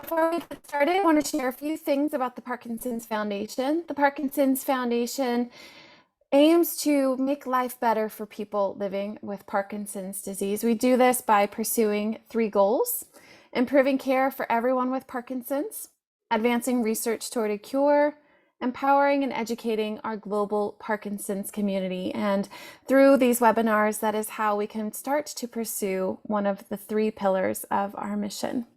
Before we get started, I want to share a few things about the Parkinson's Foundation. The Parkinson's Foundation aims to make life better for people living with Parkinson's disease. We do this by pursuing three goals: improving care for everyone with Parkinson's, advancing research toward a cure, empowering and educating our global Parkinson's community. And through these webinars, that is how we can start to pursue one of the three pillars of our mission.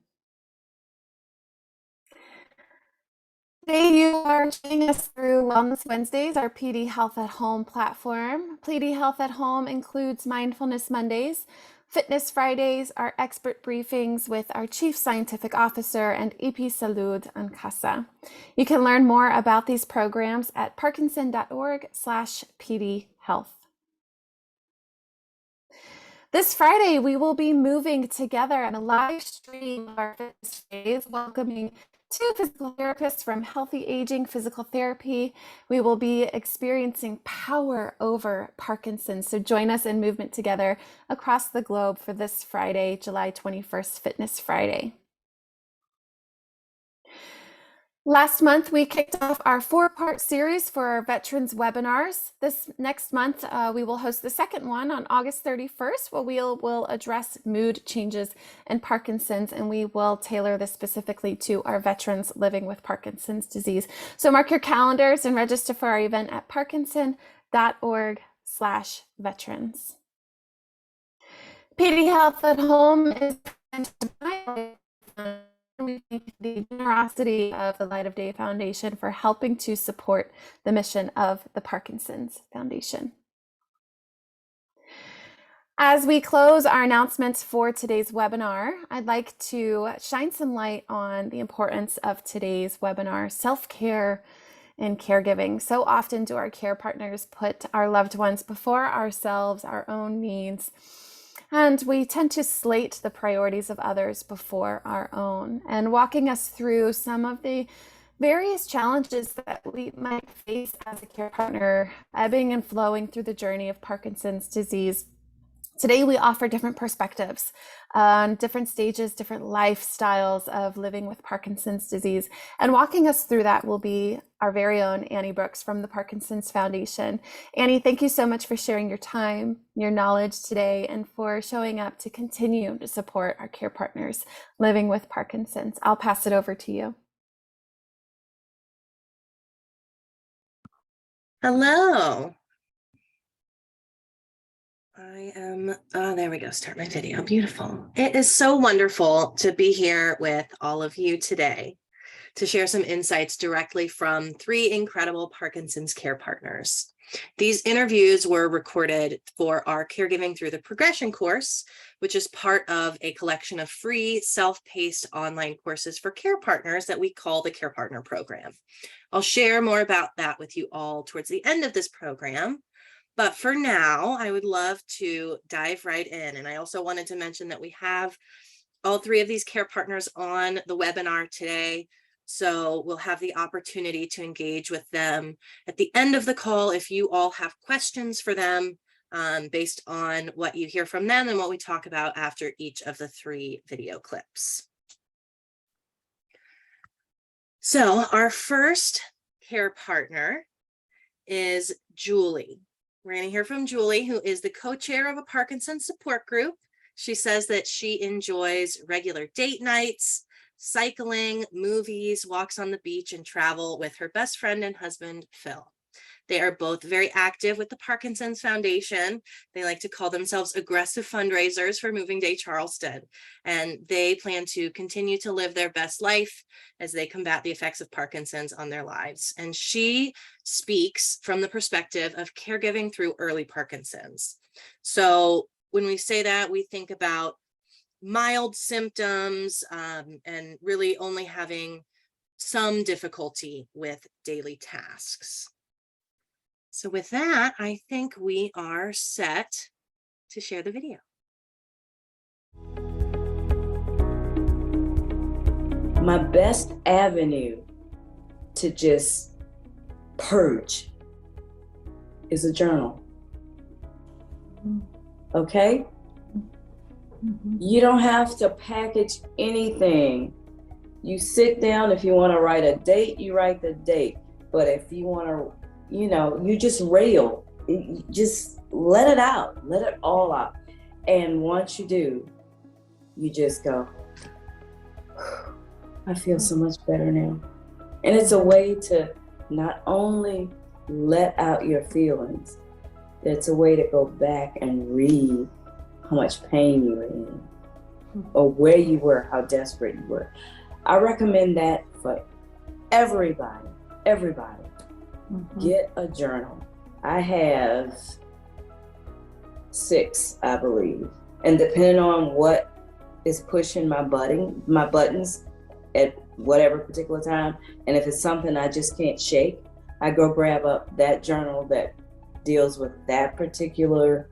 Today you are joining us through Wellness Wednesdays, our PD Health at Home platform. PD Health at Home includes Mindfulness Mondays, Fitness Fridays, our expert briefings with our Chief Scientific Officer, and EP Salud en Casa. You can learn more about these programs at parkinson.org/pdhealth. This Friday, we will be moving together on a live stream of our Fitness Days, welcoming two physical therapists from Healthy Aging Physical Therapy. We will be experiencing power over Parkinson's. So join us in movement together across the globe for this Friday, July 21st, Fitness Friday. Last month, we kicked off our 4-part series for our veterans webinars. This next month, we will host the second one on August 31st, where we'll address mood changes and Parkinson's, and we will tailor this specifically to our veterans living with Parkinson's disease. So mark your calendars and register for our event at parkinson.org/veterans. PD Health at Home is we thank the generosity of the Light of Day Foundation for helping to support the mission of the Parkinson's Foundation. As we close our announcements for today's webinar, I'd like to shine some light on the importance of today's webinar: self-care and caregiving. So often do our care partners put our loved ones before ourselves, our own needs, and we tend to slate the priorities of others before our own. And walking us through some of the various challenges that we might face as a care partner, ebbing and flowing through the journey of Parkinson's disease. Today, we offer different perspectives on different stages, different lifestyles of living with Parkinson's disease. And walking us through that will be our very own Annie Brooks from the Parkinson's Foundation. Annie, thank you so much for sharing your time, your knowledge today, and for showing up to continue to support our care partners living with Parkinson's. I'll pass it over to you. Hello. There we go, start my video. Beautiful. It is so wonderful to be here with all of you today to share some insights directly from 3 incredible Parkinson's care partners. These interviews were recorded for our Caregiving Through the Progression course, which is part of a collection of free self-paced online courses for care partners that we call the Care Partner Program. I'll share more about that with you all towards the end of this program. But for now, I would love to dive right in. And I also wanted to mention that we have all 3 of these care partners on the webinar today. So we'll have the opportunity to engage with them at the end of the call if you all have questions for them based on what you hear from them and what we talk about after each of the 3 video clips. So our first care partner is Julie. We're going to hear from Julie, who is the co-chair of a Parkinson's support group. She says that she enjoys regular date nights, cycling, movies, walks on the beach, and travel with her best friend and husband, Phil. They are both very active with the Parkinson's Foundation. They like to call themselves aggressive fundraisers for Moving Day Charleston, and they plan to continue to live their best life as they combat the effects of Parkinson's on their lives. And she speaks from the perspective of caregiving through early Parkinson's. So when we say that, we think about mild symptoms and really only having some difficulty with daily tasks. So with that, I think we are set to share the video. My best avenue to just purge is a journal. Okay? You don't have to package anything. You sit down. If you want to write a date, you write the date. But if you want to, you just rail. You just let it out. Let it all out. And once you do, you just go, I feel so much better now. And it's a way to not only let out your feelings, it's a way to go back and read how much pain you were in, or where you were, how desperate you were. I recommend that for everybody. Get a journal. I have 6, I believe. And depending on what is pushing my buttons at whatever particular time, and if it's something I just can't shake, I go grab up that journal that deals with that particular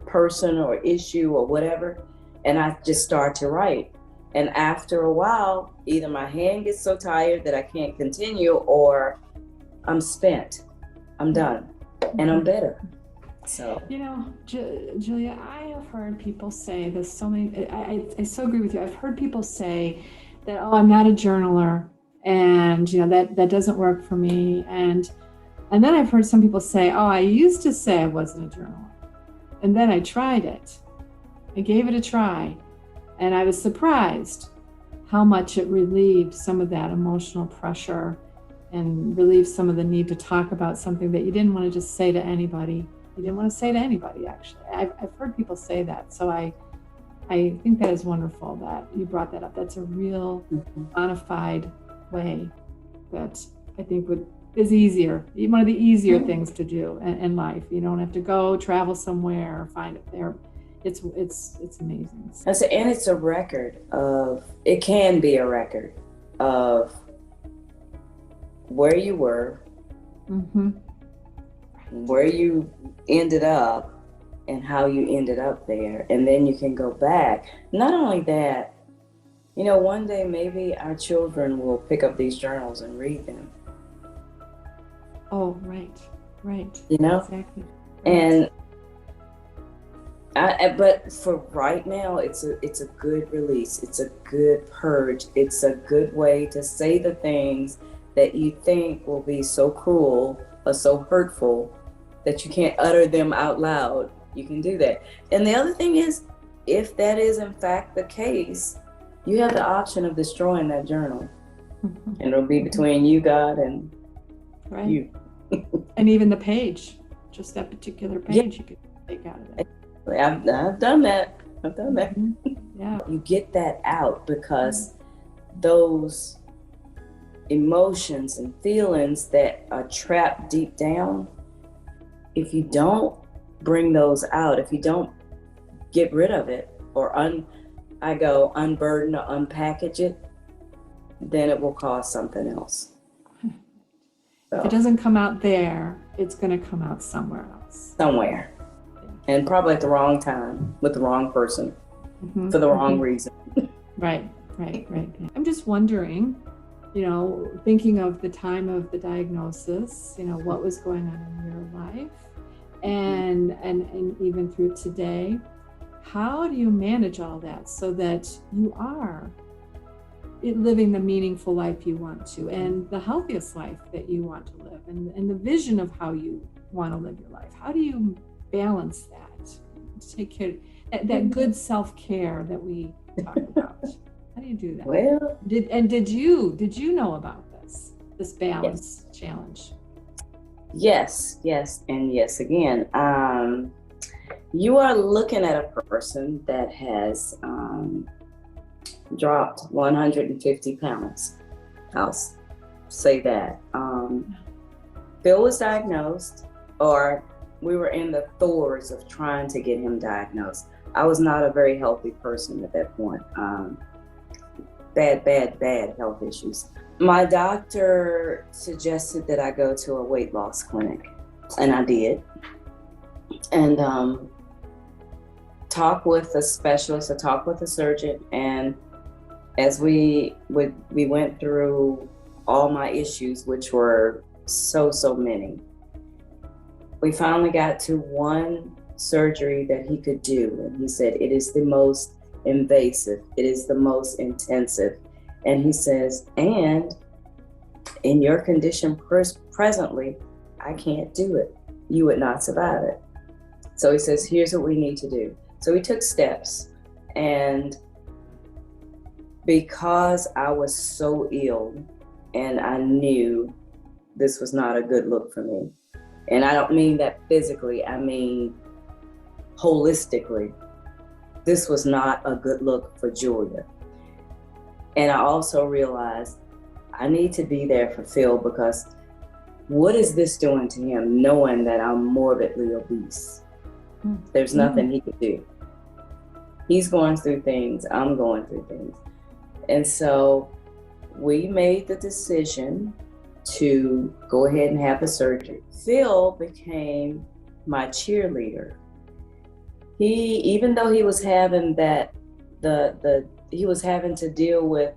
person or issue or whatever, and I just start to write. And after a while, either my hand gets so tired that I can't continue, or I'm spent, I'm done, and I'm better. So, Julia, I have heard people say this so many, I so agree with you. I've heard people say that, oh, I'm not a journaler, and that doesn't work for me. And then I've heard some people say, oh, I used to say I wasn't a journaler, and then I tried it. I gave it a try, and I was surprised how much it relieved some of that emotional pressure and relieved some of the need to talk about something that you didn't want to just say to anybody. You didn't want to say to anybody, actually. I've heard people say that. So I think that is wonderful that you brought that up. That's a real bona fide way that I think is easier, one of the easier things to do in life. You don't have to go travel somewhere or find it there. It's amazing. And it's a record of, it can be a record of where you were, where you ended up, and how you ended up there. And then you can go back. Not only that, one day maybe our children will pick up these journals and read them. Oh, right. Exactly. Right. And but for right now, it's a good release. It's a good purge. It's a good way to say the things that you think will be so cruel or so hurtful that you can't utter them out loud. You can do that. And the other thing is, if that is in fact the case, you have the option of destroying that journal. And it'll be between you, God, and you. And even the page, just that particular page, you could take out of it. I've done that. Yeah. You get that out because those emotions and feelings that are trapped deep down, if you don't bring those out, if you don't get rid of it or unburden or unpackage it, then it will cause something else. So, if it doesn't come out there, it's going to come out somewhere else. Somewhere. And probably at the wrong time, with the wrong person, for the wrong reason. Right. I'm just wondering, thinking of the time of the diagnosis, what was going on in your life, and even through today, how do you manage all that so that you are living the meaningful life you want to, and the healthiest life that you want to live, and the vision of how you want to live your life? How do you balance that to take care of that good self-care that we talk about? How do you do that? Well, did you know about this balance challenge? Yes, and yes again. You are looking at a person that has dropped 150 pounds. I'll say that. Bill was diagnosed, or we were in the throes of trying to get him diagnosed. I was not a very healthy person at that point. Bad health issues. My doctor suggested that I go to a weight loss clinic, and I did. And talk with a specialist, I talked with a surgeon, and as we went through all my issues, which were so many, we finally got to one surgery that he could do, and he said, it is the most invasive, it is the most intensive, And he says, and in your condition presently, I can't do it. You would not survive it. So he says, here's what we need to do. So we took steps, and because I was so ill and I knew this was not a good look for me, and I don't mean that physically, I mean holistically, this was not a good look for Julia. And I also realized I need to be there for Phil, because what is this doing to him, knowing that I'm morbidly obese? There's nothing he could do. He's going through things, I'm going through things. And so we made the decision to go ahead and have the surgery. Phil became my cheerleader. Even though he was having that, he was having to deal with,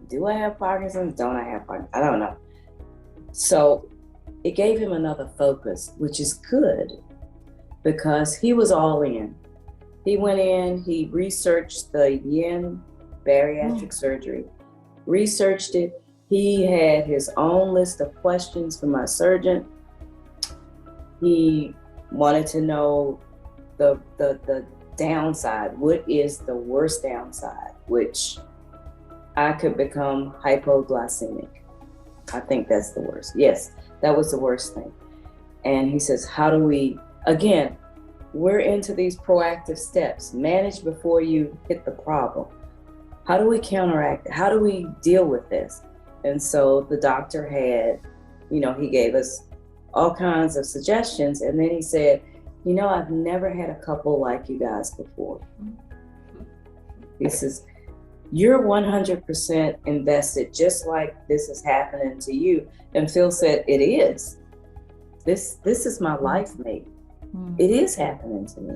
do I have Parkinson's? Don't I have Parkinson's? I don't know. So it gave him another focus, which is good, because he was all in. He went in, he researched the yin bariatric surgery, researched it. He had his own list of questions for my surgeon. He wanted to know the downside. What is the worst downside? Which I could become hypoglycemic. I think that's the worst. Yes, that was the worst thing. And he says, how do we, again, we're into these proactive steps. Manage before you hit the problem. How do we counteract it? How do we deal with this? And so the doctor had, he gave us all kinds of suggestions. And then he said, I've never had a couple like you guys before. He says, you're 100% invested, just like this is happening to you. And Phil said, it is. This is my life mate. It is happening to me.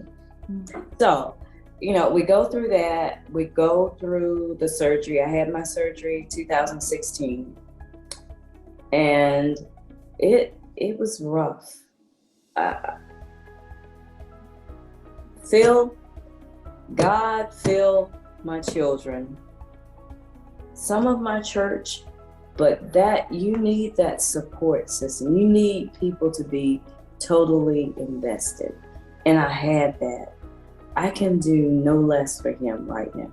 So, we go through that. We go through the surgery. I had my surgery 2016. And it was rough. Phil, my children, some of my church, but that you need that support system. You need people to be totally invested. And I had that. I can do no less for him right now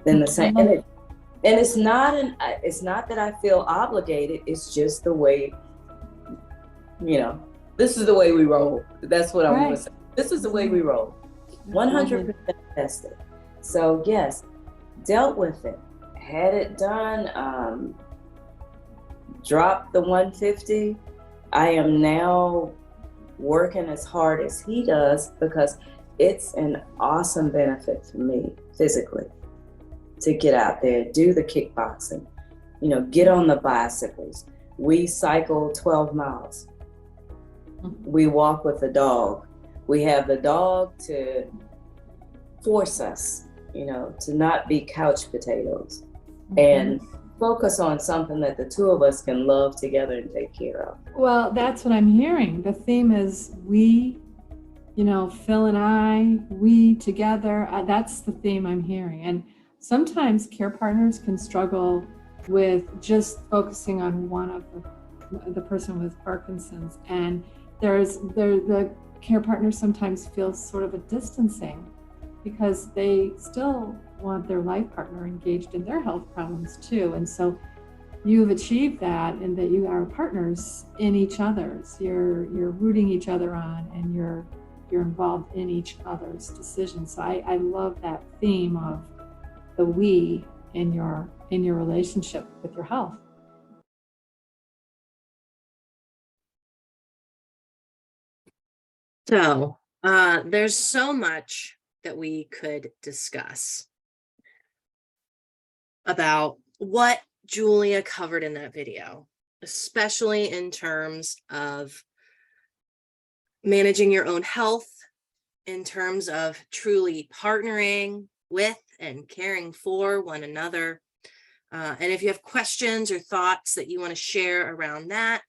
than the same. And it's not that I feel obligated. It's just the way, this is the way we roll. That's what I want to say. This is the way we roll. 100% invested. So yes, dealt with it, had it done, dropped the 150. I am now working as hard as he does, because it's an awesome benefit for me physically to get out there, do the kickboxing, get on the bicycles. We cycle 12 miles. We walk with the dog. We have the dog to force us, to not be couch potatoes and focus on something that the two of us can love together and take care of. Well, that's what I'm hearing. The theme is we, Phil and I, we together. That's the theme I'm hearing. And sometimes care partners can struggle with just focusing on one of the person with Parkinson's, and the care partner sometimes feels sort of a distancing, because they still want their life partner engaged in their health problems too. And so you've achieved that, and that you are partners in each other's. You're rooting each other on, and you're involved in each other's decisions. So I love that theme of the we in your relationship with your health. So there's so much that we could discuss about what Julia covered in that video, especially in terms of managing your own health, in terms of truly partnering with and caring for one another. And if you have questions or thoughts that you want to share around that,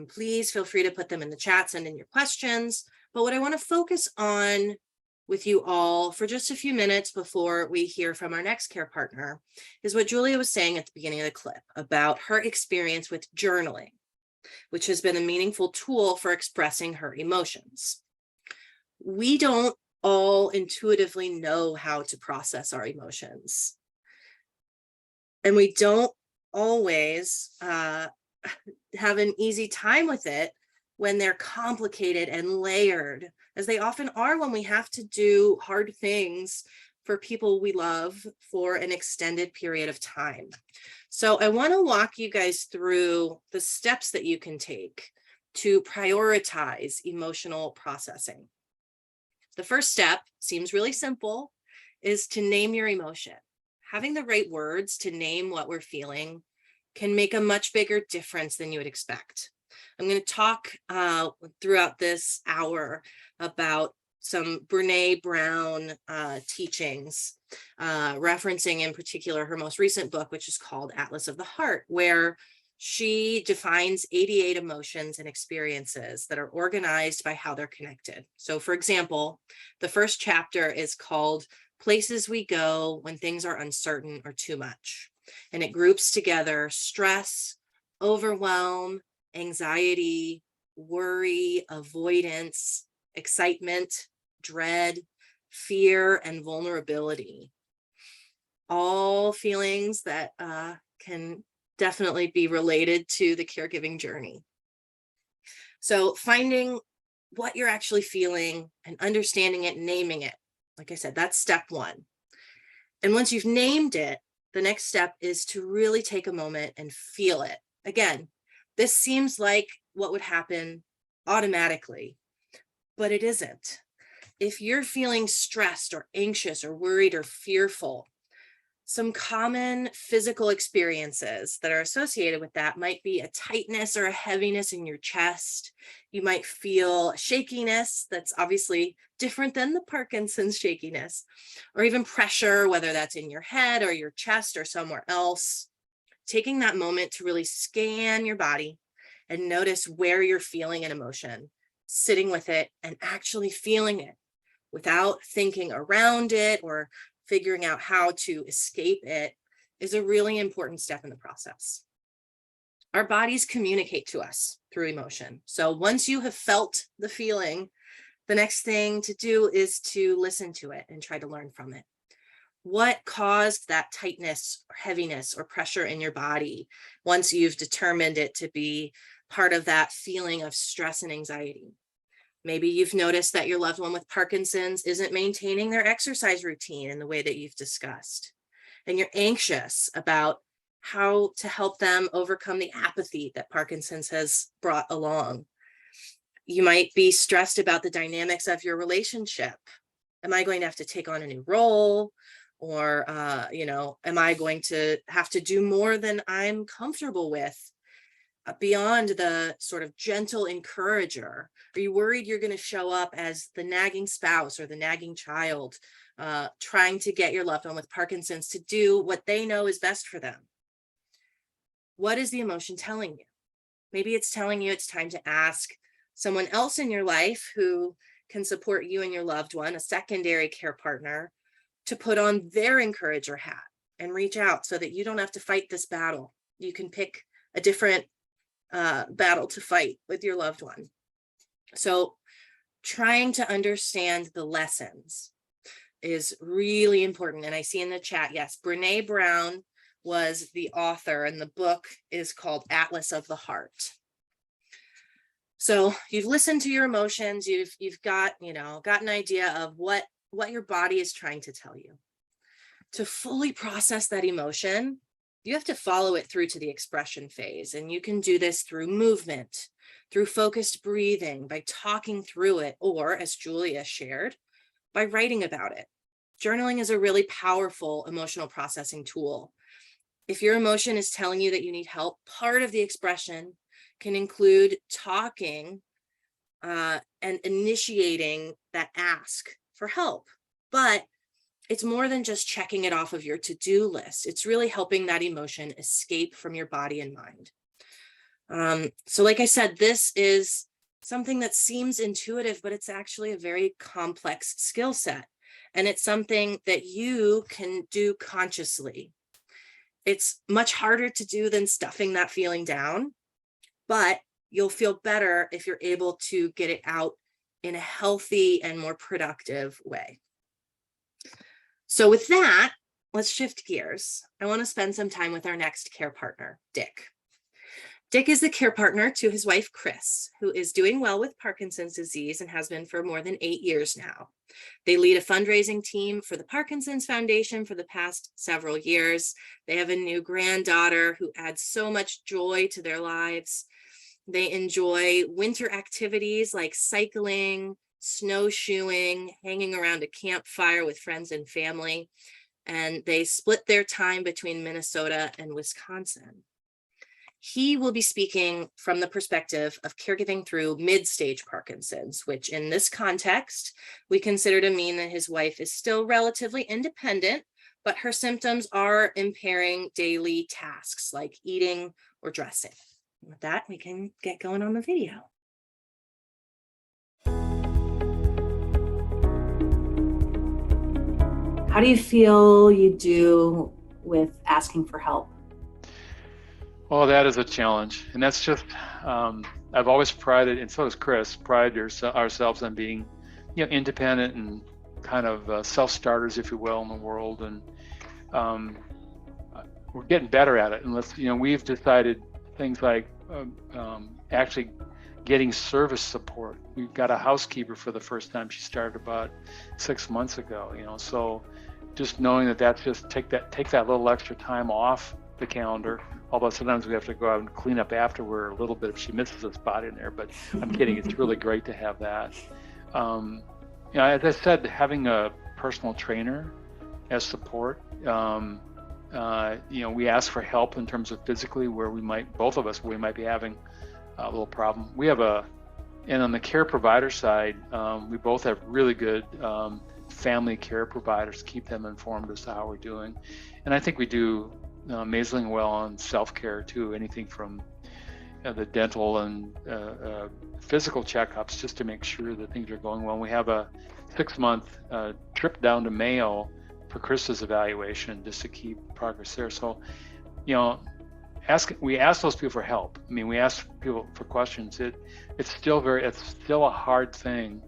please feel free to put them in the chat, send in your questions. But what I want to focus on with you all for just a few minutes before we hear from our next care partner is what Julia was saying at the beginning of the clip about her experience with journaling, which has been a meaningful tool for expressing her emotions. We don't all intuitively know how to process our emotions. And we don't always have an easy time with it when they're complicated and layered, as they often are when we have to do hard things for people we love for an extended period of time. So I want to walk you guys through the steps that you can take to prioritize emotional processing. The first step seems really simple, is to name your emotion. Having the right words to name what we're feeling can make a much bigger difference than you would expect. I'm going to talk throughout this hour about some Brene Brown teachings, referencing in particular her most recent book, which is called Atlas of the Heart, where she defines 88 emotions and experiences that are organized by how they're connected. So for example, the first chapter is called Places We Go When Things Are Uncertain or Too Much. And it groups together stress, overwhelm, anxiety, worry, avoidance, excitement, dread, fear, and vulnerability. All feelings that can definitely be related to the caregiving journey. So finding what you're actually feeling and understanding it, naming it. Like I said, that's step one. And once you've named it, the next step is to really take a moment and feel it. Again, this seems like what would happen automatically, but it isn't. If you're feeling stressed or anxious or worried or fearful, some common physical experiences that are associated with that might be a tightness or a heaviness in your chest. You might feel shakiness that's obviously different than the Parkinson's shakiness, or even pressure, whether that's in your head or your chest or somewhere else. Taking that moment to really scan your body and notice where you're feeling an emotion, sitting with it and actually feeling it without thinking around it or figuring out how to escape it is a really important step in the process. Our bodies communicate to us through emotion. So once you have felt the feeling, the next thing to do is to listen to it and try to learn from it. What caused that tightness or heaviness or pressure in your body once you've determined it to be part of that feeling of stress and anxiety? Maybe you've noticed that your loved one with Parkinson's isn't maintaining their exercise routine in the way that you've discussed, and you're anxious about how to help them overcome the apathy that Parkinson's has brought along. You might be stressed about the dynamics of your relationship. Am I going to have to take on a new role? Or, am I going to have to do more than I'm comfortable with? Beyond the sort of gentle encourager, are you worried you're going to show up as the nagging spouse or the nagging child, trying to get your loved one with Parkinson's to do what they know is best for them? What is the emotion telling you? Maybe it's telling you it's time to ask someone else in your life who can support you and your loved one, a secondary care partner, to put on their encourager hat and reach out so that you don't have to fight this battle. You can pick a different battle to fight with your loved one. So trying to understand the lessons is really important. And I see in the chat, yes, Brene Brown was the author, and the book is called Atlas of the Heart. So you've listened to your emotions, you've got an idea of what your body is trying to tell you. To fully process that emotion, you have to follow it through to the expression phase. And you can do this through movement, through focused breathing, by talking through it, or as Julia shared, by writing about it. Journaling is a really powerful emotional processing tool. If your emotion is telling you that you need help, part of the expression can include talking and initiating that ask for help. But it's more than just checking it off of your to-do list. It's really helping that emotion escape from your body and mind. So like I said, this is something that seems intuitive, but it's actually a very complex skill set. And it's something that you can do consciously. It's much harder to do than stuffing that feeling down, but you'll feel better if you're able to get it out in a healthy and more productive way. So with that, let's shift gears. I want to spend some time with our next care partner, Dick. Dick is the care partner to his wife, Chris, who is doing well with Parkinson's disease and has been for more than 8 years now. They lead a fundraising team for the Parkinson's Foundation for the past several years. They have a new granddaughter who adds so much joy to their lives. They enjoy winter activities like cycling, snowshoeing, hanging around a campfire with friends and family, and they split their time between Minnesota and Wisconsin. He will be speaking from the perspective of caregiving through mid-stage Parkinson's, which in this context, we consider to mean that his wife is still relatively independent, but her symptoms are impairing daily tasks like eating or dressing. With that, we can get going on the video. How do you feel you do with asking for help? Oh, that is a challenge. And that's just, I've always prided, and so does Chris, ourselves on being, independent and kind of self-starters, if you will, in the world. And we're getting better at it. And we've decided things like actually getting service support. We've got a housekeeper for the first time. She started about 6 months ago, so just knowing that that's just take that little extra time off the calendar. Although sometimes we have to go out and clean up afterward a little bit if she misses a spot in there, but I'm kidding. It's really great to have that. As I said, having a personal trainer as support, we ask for help in terms of physically where we might be having a little problem. And on the care provider side, we both have really good family care providers, keep them informed as to how we're doing. And I think we do amazingly well on self-care too, anything from the dental and physical checkups just to make sure that things are going well. We have a 6-month trip down to Mayo for Chris's evaluation just to keep progress there. So, we ask those people for help. I mean, we ask people for questions. It's still a hard thing.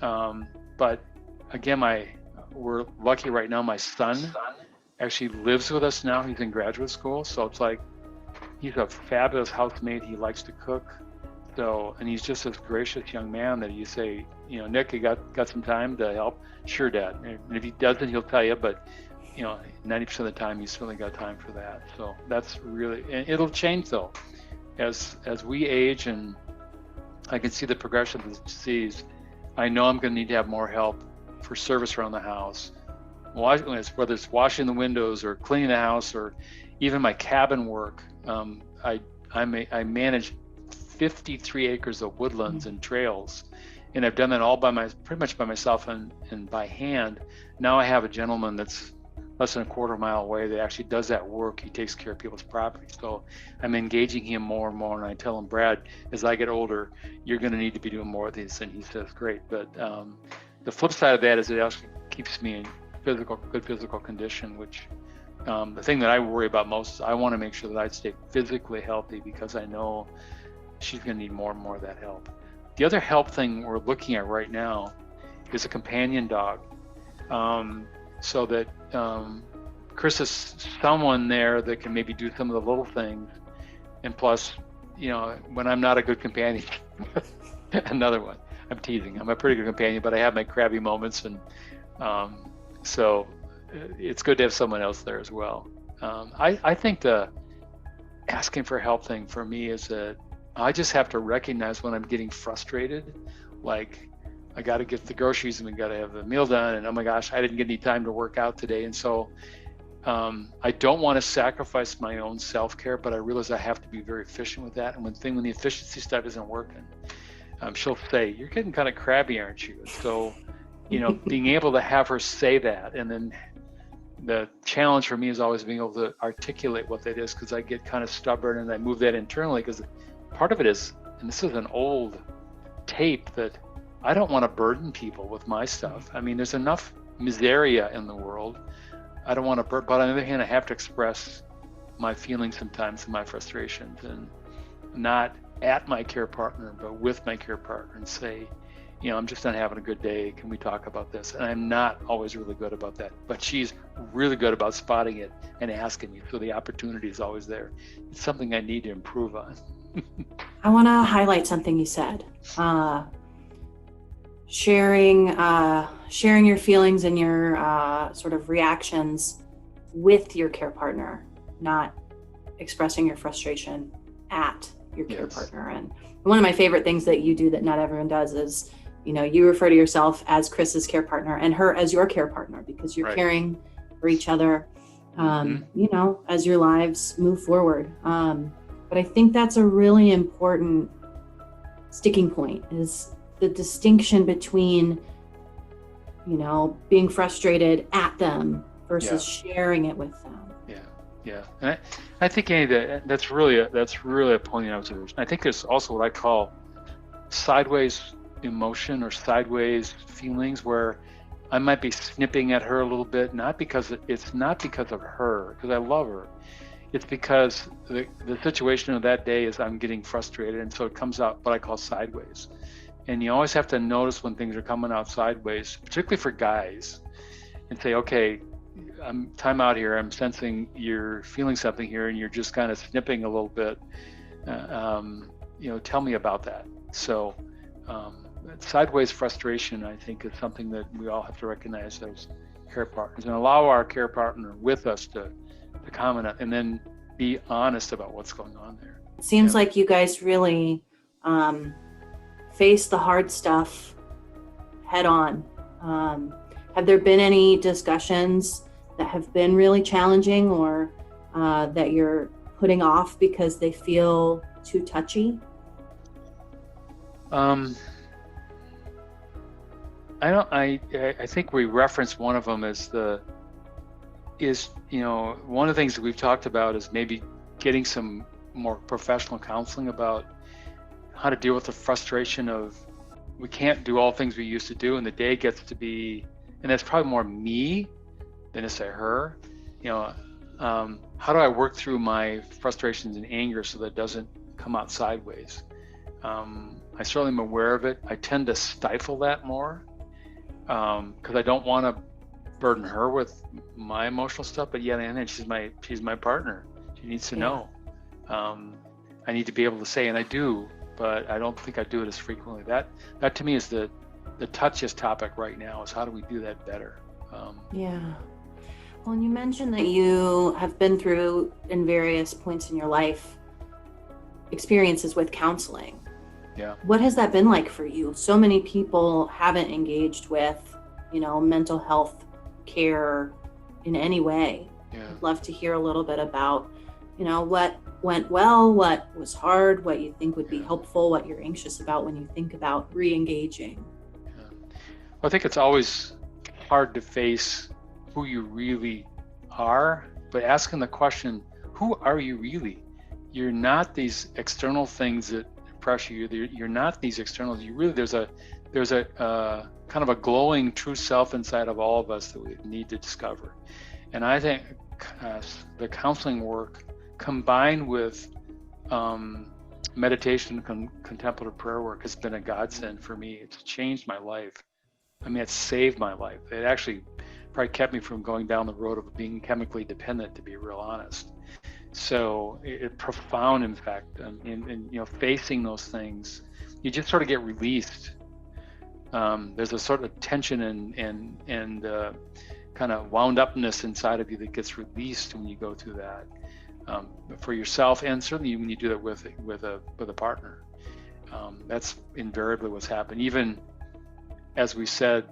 But again, we're lucky right now. My son actually lives with us now. He's in graduate school, so it's like he's a fabulous housemate. He likes to cook, and he's just this gracious young man that you say, Nick, you got some time to help? Sure, Dad. And if he doesn't, he'll tell you. But 90% of the time, he's certainly got time for that. So that's really, and it'll change though, as we age, and I can see the progression of the disease. I know I'm going to need to have more help for service around the house. Whether it's washing the windows or cleaning the house or even my cabin work. I manage 53 acres of woodlands and trails, and I've done that all pretty much by myself and by hand. Now I have a gentleman that's less than a quarter mile away that actually does that work. He takes care of people's property. So I'm engaging him more and more, and I tell him, Brad, as I get older, you're going to need to be doing more of these. And he says, great. But the flip side of that is it actually keeps me in good physical condition, which the thing that I worry about most is I want to make sure that I stay physically healthy, because I know she's going to need more and more of that help. The other help thing we're looking at right now is a companion dog, so that Chris is someone there that can maybe do some of the little things. And plus, when I'm not a good companion, another one, I'm teasing. I'm a pretty good companion, but I have my crabby moments, and so it's good to have someone else there as well. I think the asking for help thing for me is that I just have to recognize when I'm getting frustrated, like I got to get the groceries and we got to have the meal done, and oh my gosh, I didn't get any time to work out today. And so I don't want to sacrifice my own self-care, but I realize I have to be very efficient with that. And when the efficiency stuff isn't working, she'll say, you're getting kind of crabby, aren't you? So, being able to have her say that, and then the challenge for me is always being able to articulate what that is, because I get kind of stubborn and I move that internally, because part of it is, and this is an old tape that I don't want to burden people with my stuff. I mean, there's enough miseria in the world. I don't want to burden, but on the other hand, I have to express my feelings sometimes and my frustrations, and not at my care partner, but with my care partner, and say, you know, I'm just not having a good day. Can we talk about this? And I'm not always really good about that, but she's really good about spotting it and asking me. So the opportunity is always there. It's something I need to improve on. I want to highlight something you said. Sharing your feelings and your sort of reactions with your care partner, not expressing your frustration at your care partner. And one of my favorite things that you do that not everyone does is, you know, you refer to yourself as Chris's care partner and her as your care partner, because you're caring for each other, you know, as your lives move forward. But I think that's a really important sticking point, is the distinction between, you know, being frustrated at them versus sharing it with them. Yeah, and I think, Annie, that's really a poignant observation. I think there's also what I call sideways emotion or sideways feelings, where I might be snipping at her a little bit, it's not because of her, because I love her. It's because the situation of that day is I'm getting frustrated, and so it comes out what I call sideways. And you always have to notice when things are coming out sideways, particularly for guys, and say, okay, I'm time out here. I'm sensing you're feeling something here, and you're just kind of snipping a little bit. You know, tell me about that. So sideways frustration, I think, is something that we all have to recognize as care partners, and allow our care partner with us to comment on, and then be honest about what's going on there. It seems like you guys really face the hard stuff head on. Have there been any discussions that have been really challenging, or that you're putting off because they feel too touchy? I think we referenced one of them as you know, one of the things that we've talked about is maybe getting some more professional counseling about how to deal with the frustration of, we can't do all things we used to do, and the day gets to be, and that's probably more me than to say her, you know, how do I work through my frustrations and anger so that it doesn't come out sideways? I certainly am aware of it. I tend to stifle that more because I don't want to burden her with my emotional stuff, but yet, and she's my partner. She needs to know. I need to be able to say, and I do, but I don't think I do it as frequently. That to me is the touchiest topic right now, is how do we do that better? Well, and you mentioned that you have been through, in various points in your life, experiences with counseling. Yeah. What has that been like for you? So many people haven't engaged with, you know, mental health care in any way. I'd love to hear a little bit about, you know, what went well, what was hard, what you think would be helpful, what you're anxious about when you think about re-engaging. Well, I think it's always hard to face who you really are, but asking the question, who are you really? You're not these external things that pressure you. You're not these externals. You really, there's a kind of a glowing true self inside of all of us that we need to discover. And I think the counseling work combined with meditation and contemplative prayer work has been a godsend for me. It's changed my life. I mean, it's saved my life. It actually probably kept me from going down the road of being chemically dependent, to be real honest. So it profound, in fact, in you know, facing those things, you just sort of get released. There's a sort of tension and kind of wound upness inside of you that gets released when you go through that, for yourself, and certainly when you do that with a partner. That's invariably what's happened. Even as we said,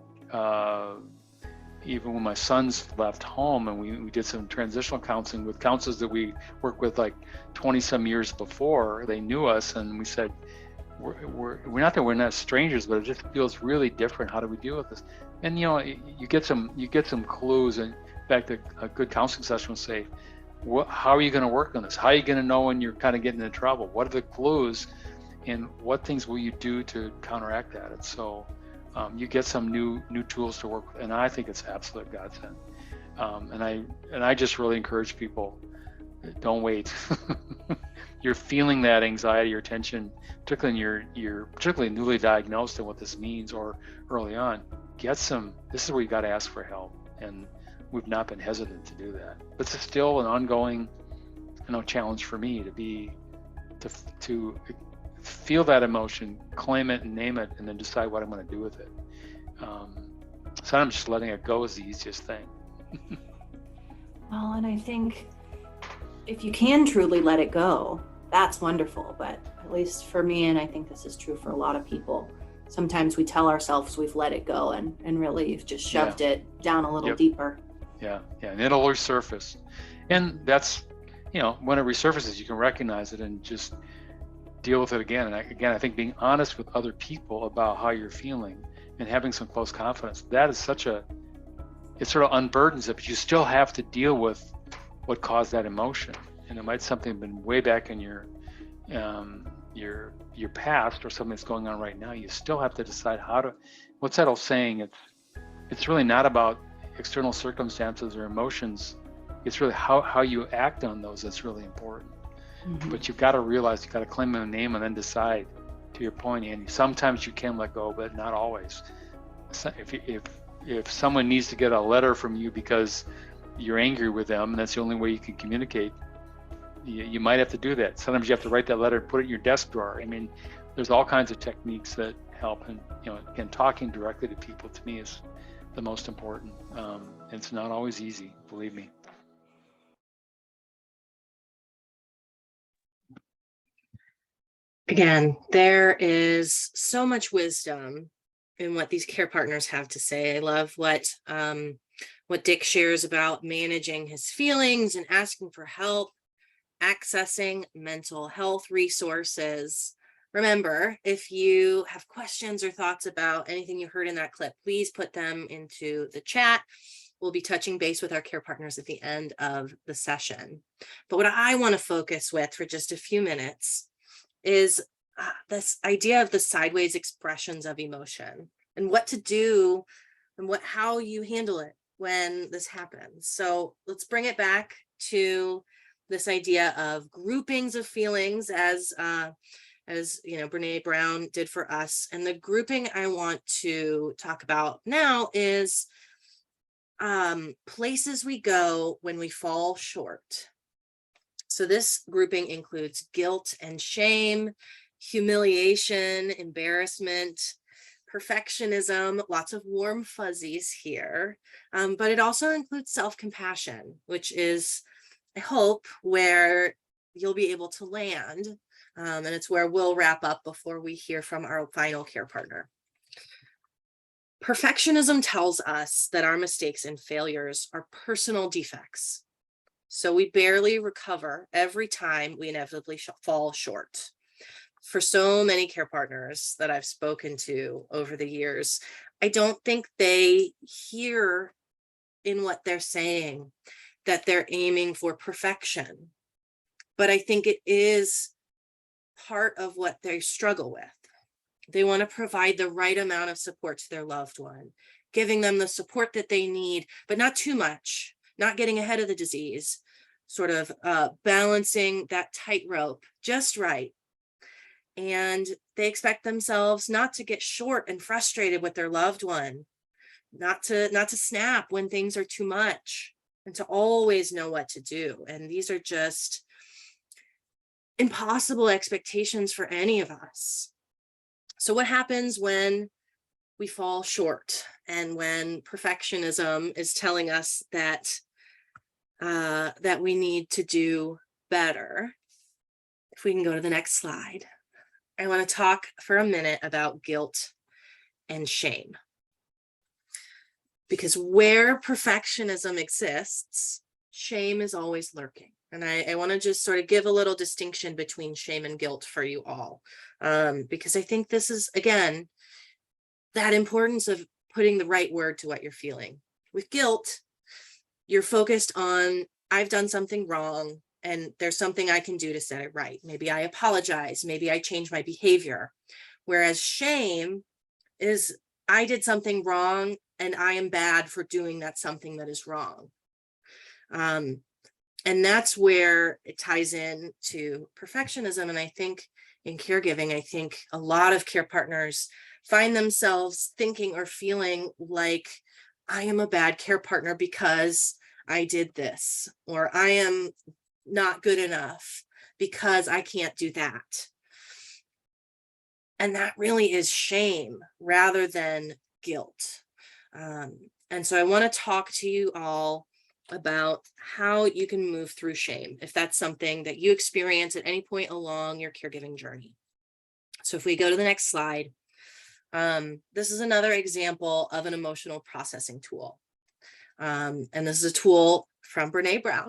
even when my sons left home and we did some transitional counseling with counselors that we worked with like 20 some years before, they knew us, and we said, we're not that we're not strangers, but it just feels really different. How do we deal with this? And you know, you get some clues. And in fact, a good counseling session will say, how are you going to work on this? How are you going to know when you're kind of getting into trouble? What are the clues? and what things will you do to counteract that? And so you get some new tools to work with, and I think it's absolute godsend. And I just really encourage people, don't wait. You're feeling that anxiety or tension, particularly in you're particularly newly diagnosed, and what this means, or early on. This is where you got to ask for help, and we've not been hesitant to do that. But it's still an ongoing, challenge for me to feel that emotion, claim it and name it, and then decide what I'm going to do with it. Sometimes just letting it go is the easiest thing. Well, and I think if you can truly let it go, that's wonderful. But at least for me, and I think this is true for a lot of people, sometimes we tell ourselves we've let it go and really you've just shoved it down a little deeper. Yeah, and it'll resurface. And that's, when it resurfaces, you can recognize it and just deal with it again. And I think being honest with other people about how you're feeling and having some close confidence, that is it sort of unburdens it, but you still have to deal with what caused that emotion. And it might something have been way back in your past, or something that's going on right now. You still have to decide what's that old saying? It's really not about external circumstances or emotions. It's really how you act on those that's really important. Mm-hmm. But you've got to realize, you've got to claim a name and then decide, to your point, Andy. Sometimes you can let go, but not always. If someone needs to get a letter from you because you're angry with them, and that's the only way you can communicate, you might have to do that. Sometimes you have to write that letter and put it in your desk drawer. I mean, there's all kinds of techniques that help. And, again, talking directly to people, to me, is the most important. It's not always easy, believe me. Again, there is so much wisdom in what these care partners have to say. I love what Dick shares about managing his feelings and asking for help, accessing mental health resources. Remember, if you have questions or thoughts about anything you heard in that clip, please put them into the chat. We'll be touching base with our care partners at the end of the session. But what I want to focus with for just a few minutes is this idea of the sideways expressions of emotion, and what to do and how you handle it when this happens. So let's bring it back to this idea of groupings of feelings, as Brene Brown did for us. And the grouping I want to talk about now is places we go when we fall short. So this grouping includes guilt and shame, humiliation, embarrassment, perfectionism, lots of warm fuzzies here, but it also includes self-compassion, which is, I hope, where you'll be able to land, and it's where we'll wrap up before we hear from our final care partner. Perfectionism tells us that our mistakes and failures are personal defects. So we barely recover every time we inevitably fall short. For so many care partners that I've spoken to over the years, I don't think they hear in what they're saying that they're aiming for perfection. But I think it is part of what they struggle with. They want to provide the right amount of support to their loved one, giving them the support that they need, but not too much, not getting ahead of the disease, sort of balancing that tightrope just right. And they expect themselves not to get short and frustrated with their loved one, not to snap when things are too much, and to always know what to do. And these are just impossible expectations for any of us. So what happens when we fall short, and when perfectionism is telling us that we need to do better? If we can go to the next slide, I want to talk for a minute about guilt and shame. Because where perfectionism exists, shame is always lurking. And I want to just sort of give a little distinction between shame and guilt for you all, because I think this is, again, that importance of putting the right word to what you're feeling. With guilt, you're focused on, I've done something wrong, and there's something I can do to set it right. Maybe I apologize. Maybe I change my behavior. Whereas shame is, I did something wrong and I am bad for doing that something that is wrong. And that's where it ties in to perfectionism. And I think in caregiving, I think a lot of care partners find themselves thinking or feeling like, I am a bad care partner because I did this, or I am not good enough because I can't do that. And that really is shame rather than guilt. And so I want to talk to you all about how you can move through shame if that's something that you experience at any point along your caregiving journey. So if we go to the next slide, this is another example of an emotional processing tool. And this is a tool from Brene Brown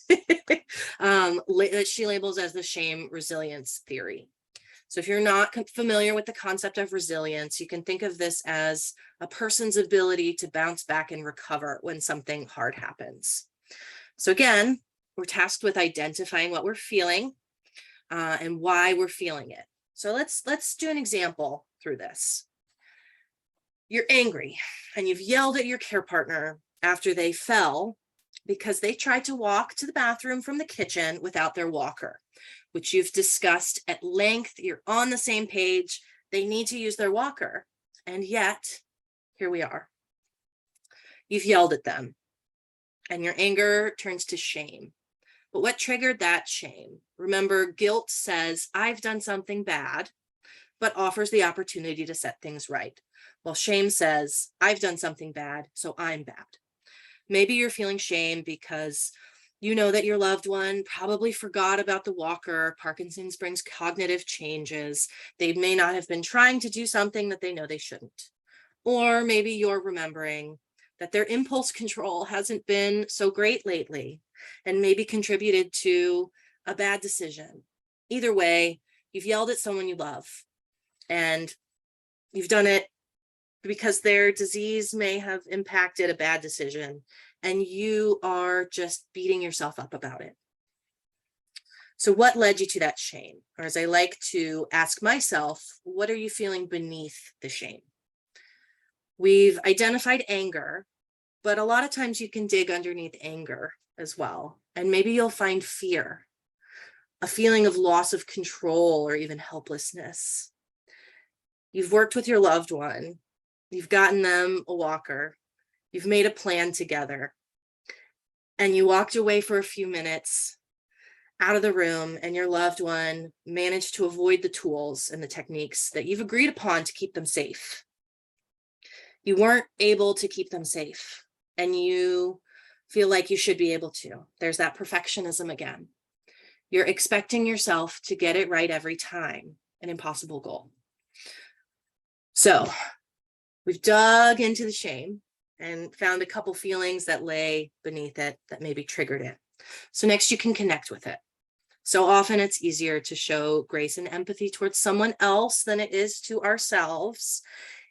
that she labels as the shame resilience theory. So if you're not familiar with the concept of resilience, you can think of this as a person's ability to bounce back and recover when something hard happens. So again, we're tasked with identifying what we're feeling and why we're feeling it. So let's do an example through this. You're angry and you've yelled at your care partner after they fell because they tried to walk to the bathroom from the kitchen without their walker, which you've discussed at length. You're on the same page. They need to use their walker. And yet, here we are. You've yelled at them and your anger turns to shame. But what triggered that shame? Remember, guilt says, I've done something bad, but offers the opportunity to set things right. While shame says, I've done something bad, so I'm bad. Maybe you're feeling shame because you know that your loved one probably forgot about the walker. Parkinson's brings cognitive changes. They may not have been trying to do something that they know they shouldn't. Or maybe you're remembering that their impulse control hasn't been so great lately and maybe contributed to a bad decision. Either way, you've yelled at someone you love and you've done it because their disease may have impacted a bad decision and you are just beating yourself up about it. So what led you to that shame? Or as I like to ask myself, what are you feeling beneath the shame? We've identified anger, but a lot of times you can dig underneath anger as well. And maybe you'll find fear, a feeling of loss of control or even helplessness. You've worked with your loved one. You've gotten them a walker. You've made a plan together. And you walked away for a few minutes out of the room and your loved one managed to avoid the tools and the techniques that you've agreed upon to keep them safe. You weren't able to keep them safe and you feel like you should be able to. There's that perfectionism again. You're expecting yourself to get it right every time, an impossible goal. So we've dug into the shame and found a couple feelings that lay beneath it that maybe triggered it. So next you can connect with it. So often it's easier to show grace and empathy towards someone else than it is to ourselves,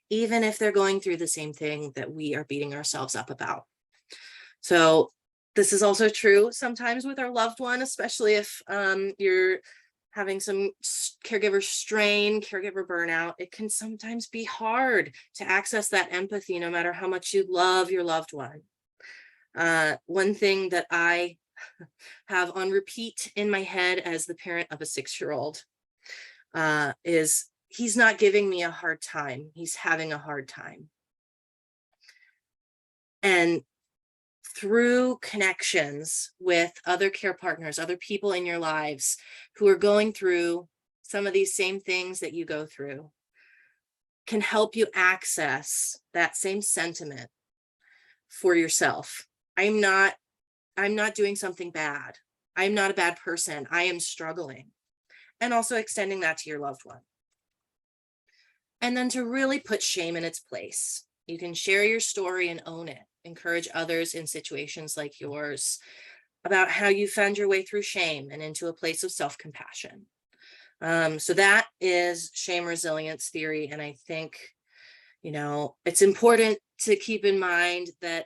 even if they're going through the same thing that we are beating ourselves up about. So this is also true sometimes with our loved one, especially if you're having some caregiver strain, caregiver burnout. It can sometimes be hard to access that empathy no matter how much you love your loved one. One thing that I have on repeat in my head as the parent of a 6-year-old is he's not giving me a hard time. He's having a hard time. And through connections with other care partners, other people in your lives who are going through some of these same things that you go through, can help you access that same sentiment for yourself. I'm not doing something bad. I'm not a bad person. I am struggling. And also extending that to your loved one. And then to really put shame in its place. You can share your story and own it. Encourage others in situations like yours about how you found your way through shame and into a place of self-compassion. So that is shame resilience theory. And I think, it's important to keep in mind that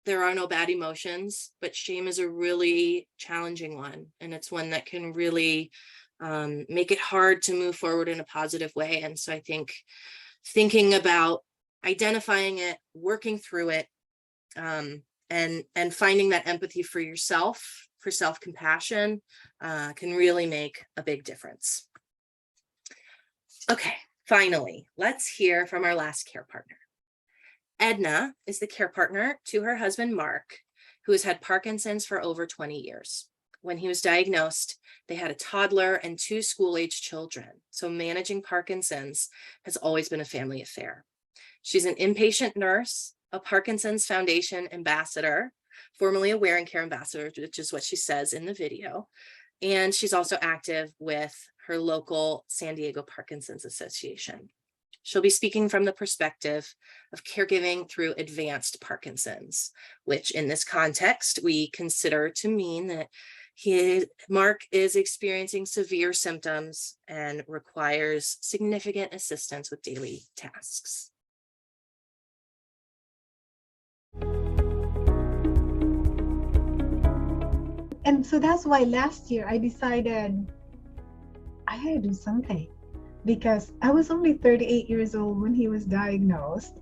there are no bad emotions, but shame is a really challenging one. And it's one that can really make it hard to move forward in a positive way. And so I think thinking about identifying it, working through it, and finding that empathy for yourself, for self-compassion, can really make a big difference. Okay, finally, let's hear from our last care partner. Edna is the care partner to her husband, Mark, who has had Parkinson's for over 20 years. When he was diagnosed, they had a toddler and 2 school-age children. So managing Parkinson's has always been a family affair. She's an inpatient nurse, a Parkinson's Foundation ambassador, formerly a Wear and Care ambassador, which is what she says in the video. And she's also active with her local San Diego Parkinson's Association. She'll be speaking from the perspective of caregiving through advanced Parkinson's, which in this context, we consider to mean that Mark is experiencing severe symptoms and requires significant assistance with daily tasks. And so that's why last year I decided I had to do something, because I was only 38 years old when he was diagnosed.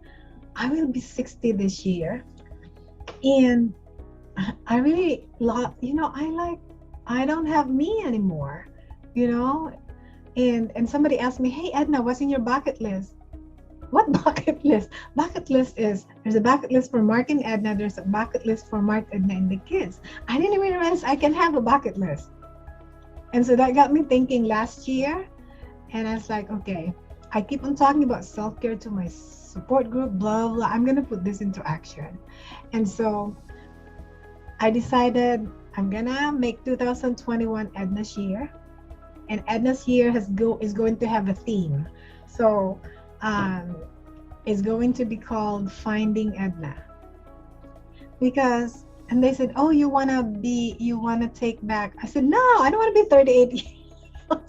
I will be 60 this year. And I really love, I don't have me anymore, and somebody asked me, hey, Edna, what's in your bucket list? What bucket list? Bucket list is, there's a bucket list for Mark and Edna, there's a bucket list for Mark, Edna, and the kids. I didn't even realize I can have a bucket list. And so that got me thinking last year, and I was like, okay, I keep on talking about self-care to my support group, blah, blah, I'm gonna put this into action. And so I decided I'm gonna make 2021 Edna's year, and Edna's year is going to have a theme. So it's going to be called Finding Edna. And they said, oh, you wanna take back. I said, no, I don't wanna be 38 years old.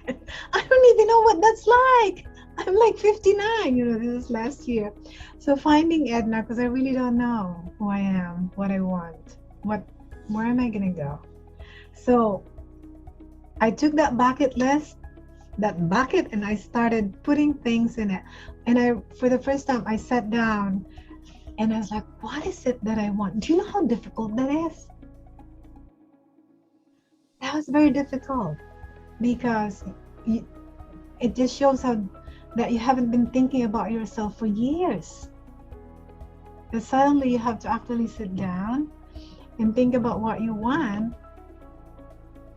I don't even know what that's like. I'm like 59, this is last year. So Finding Edna, because I really don't know who I am, what I want, where am I gonna go? So I took that bucket list, and I started putting things in it. And for the first time, I sat down and I was like, what is it that I want? Do you know how difficult that is? That was very difficult, because it just shows that you haven't been thinking about yourself for years. But suddenly you have to actually sit down and think about what you want.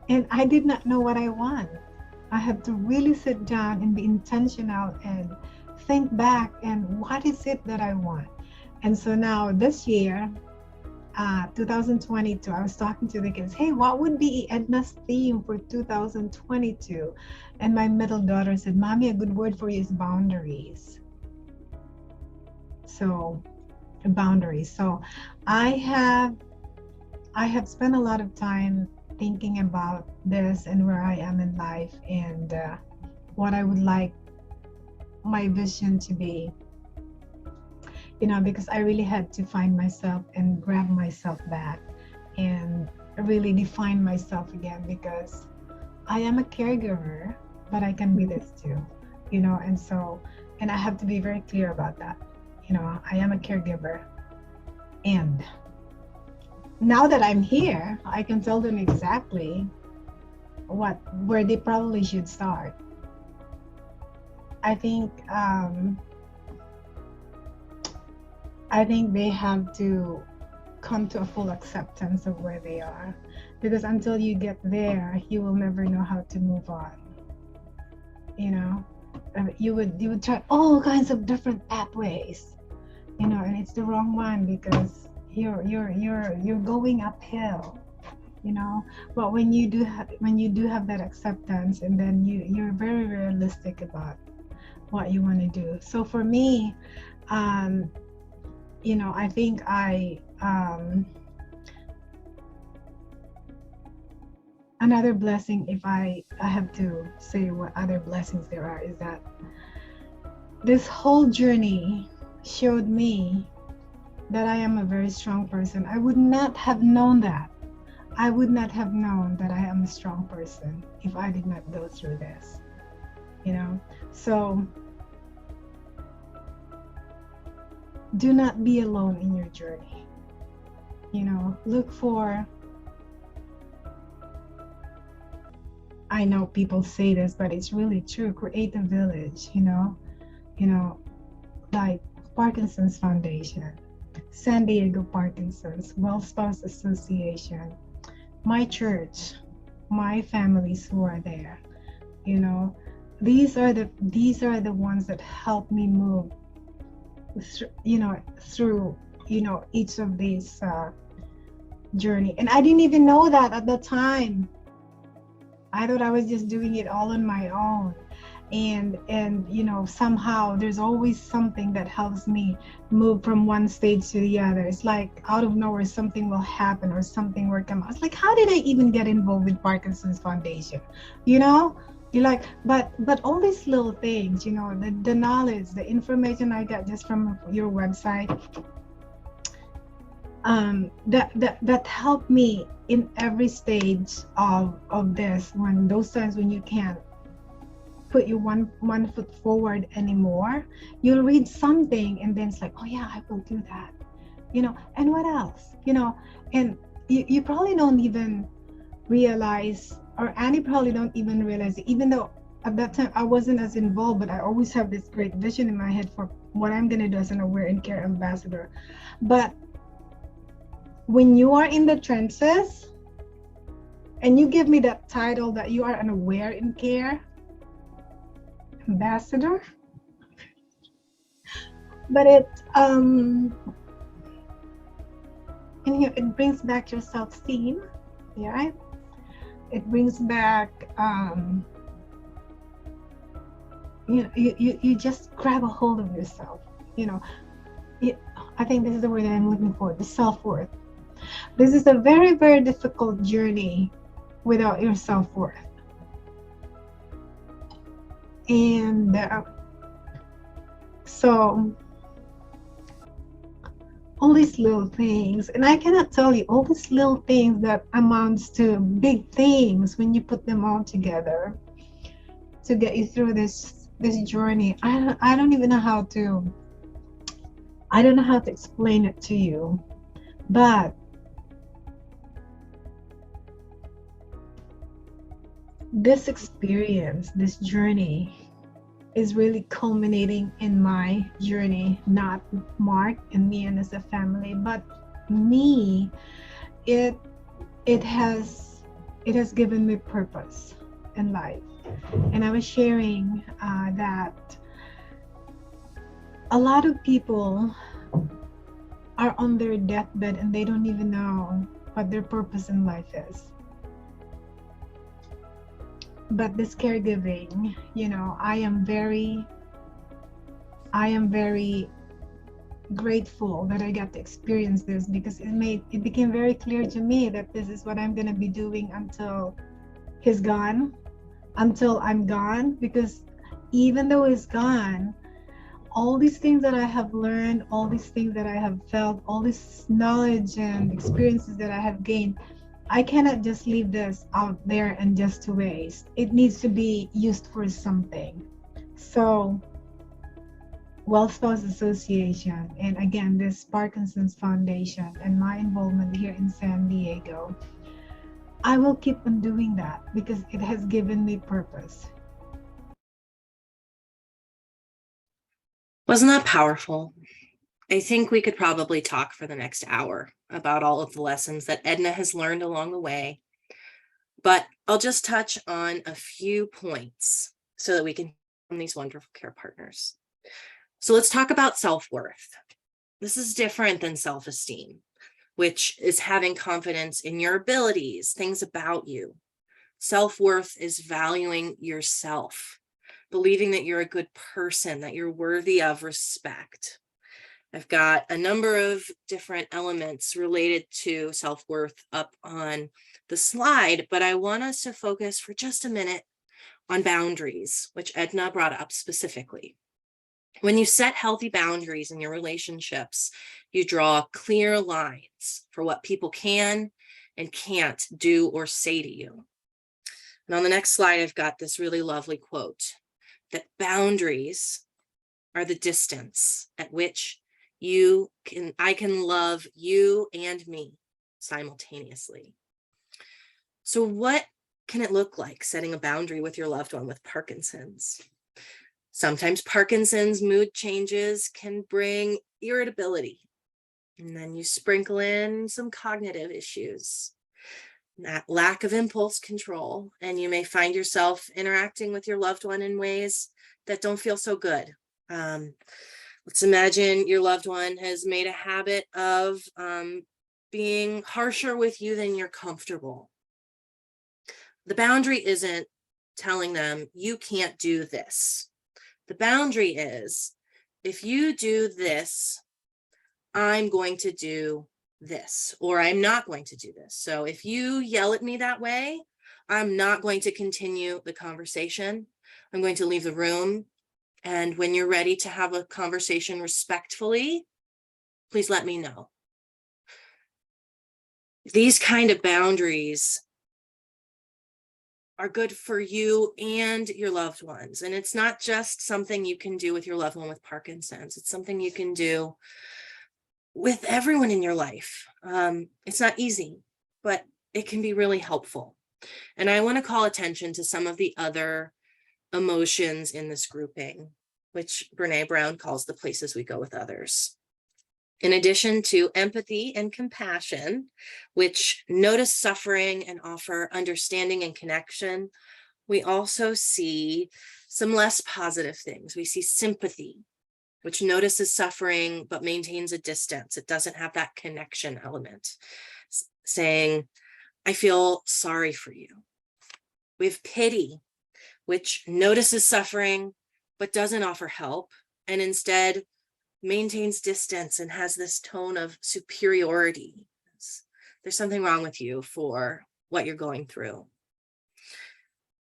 And I did not know what I want. I had to really sit down and be intentional and think back and what is it that I want. And so now this year, 2022, I was talking to the kids, hey, what would be Edna's theme for 2022? And my middle daughter said, Mommy, a good word for you is boundaries. So boundaries. So I have spent a lot of time thinking about this and where I am in life, and what I would like my vision to be, because I really had to find myself and grab myself back and really define myself again, because I am a caregiver, but I can be this too, and I have to be very clear about that. I am a caregiver, and now that I'm here, I can tell them exactly where they probably should start. I think they have to come to a full acceptance of where they are, because until you get there, you will never know how to move on. You would try all kinds of different pathways, and it's the wrong one, because you're going uphill, but when you do have that acceptance, and then you're very realistic about what you want to do. So for me, I think another blessing, if I have to say what other blessings there are, is that this whole journey showed me that I am a very strong person. I would not have known that. I would not have known that I am a strong person if I did not go through this, you know? So do not be alone in your journey. You know, look for, I know people say this, but it's really true, create a village, you know, like Parkinson's Foundation, San Diego Parkinson's, Wellspouse Association, my church, my families who are there, you know, these are the ones that help me move through each of these journey. And I didn't even know that at the time. I thought I was just doing it all on my own, and somehow there's always something that helps me move from one stage to the other. It's like out of nowhere something will happen or something will come. I was like, how did I even get involved with Parkinson's Foundation? You're like, but all these little things, the knowledge, the information I got just from your website, that helped me in every stage of this. When those times when you can't put your one foot forward anymore, you'll read something and then it's like, oh yeah, I will do that, and what else, and you probably don't even realize, or Annie probably don't even realize it, even though at that time I wasn't as involved, but I always have this great vision in my head for what I'm going to do as an aware and care ambassador. But when you are in the trenches and you give me that title that you are an aware and care ambassador, but it it brings back your self-esteem, yeah, it brings back you just grab a hold of yourself, I think this is the word that I'm looking for, the self-worth. This is a very, very difficult journey without your self-worth. And so all these little things, and I cannot tell you, all these little things that amounts to big things when you put them all together to get you through this journey. I don't even know how to explain it to you, but this experience, this journey is really culminating in my journey, not Mark and me and as a family, but me. It has given me purpose in life. And I was sharing that a lot of people are on their deathbed and they don't even know what their purpose in life is. But this caregiving, I am very grateful that I got to experience this, because it became very clear to me that this is what I'm going to be doing until he's gone, until I'm gone. Because even though he's gone, all these things that I have learned, all these things that I have felt, all this knowledge and experiences that I have gained, I cannot just leave this out there and just to waste. It needs to be used for something. So Wellspouse Association, and again, this Parkinson's Foundation, and my involvement here in San Diego, I will keep on doing that because it has given me purpose. Wasn't that powerful? I think we could probably talk for the next hour about all of the lessons that Edna has learned along the way, but I'll just touch on a few points so that we can hear from these wonderful care partners. So let's talk about self-worth. This is different than self-esteem, which is having confidence in your abilities, things about you. Self-worth is valuing yourself, believing that you're a good person, that you're worthy of respect. I've got a number of different elements related to self-worth up on the slide, but I want us to focus for just a minute on boundaries, which Edna brought up specifically. When you set healthy boundaries in your relationships, you draw clear lines for what people can and can't do or say to you. And on the next slide, I've got this really lovely quote that boundaries are the distance at which I can love you and me simultaneously. So what can it look like setting a boundary with your loved one with Parkinson's? Sometimes Parkinson's mood changes can bring irritability. And then you sprinkle in some cognitive issues, that lack of impulse control, and you may find yourself interacting with your loved one in ways that don't feel so good. Let's imagine your loved one has made a habit of being harsher with you than you're comfortable. The boundary isn't telling them you can't do this. The boundary is, if you do this, I'm going to do this, or I'm not going to do this. So if you yell at me that way, I'm not going to continue the conversation. I'm going to leave the room. And when you're ready to have a conversation respectfully, please let me know. These kind of boundaries are good for you and your loved ones. And it's not just something you can do with your loved one with Parkinson's. It's something you can do with everyone in your life. It's not easy, but it can be really helpful. And I want to call attention to some of the other emotions in this grouping, which Brene Brown calls the places we go with others. In addition to empathy and compassion, which notice suffering and offer understanding and connection, we also see some less positive things. We see sympathy, which notices suffering but maintains a distance. It doesn't have that connection element, saying, I feel sorry for you. We have pity, which notices suffering but doesn't offer help, and instead maintains distance and has this tone of superiority. There's something wrong with you for what you're going through.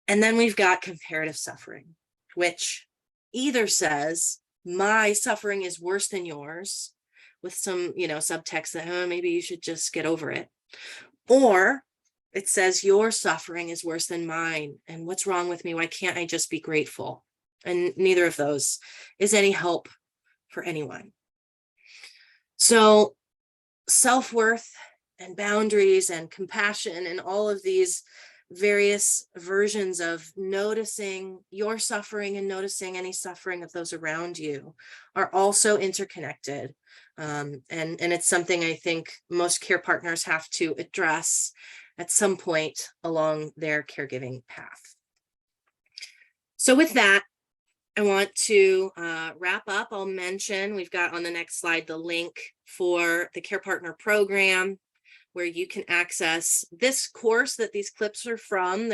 And then we've got comparative suffering, which either says my suffering is worse than yours, with some, subtext that maybe you should just get over it, or it says your suffering is worse than mine, and what's wrong with me? Why can't I just be grateful? And neither of those is any help for anyone. So self-worth and boundaries and compassion and all of these various versions of noticing your suffering and noticing any suffering of those around you are also interconnected. And it's something I think most care partners have to address at some point along their caregiving path. So with that, I want to wrap up. I'll mention, we've got on the next slide the link for the Care Partner Program, where you can access this course that these clips are from.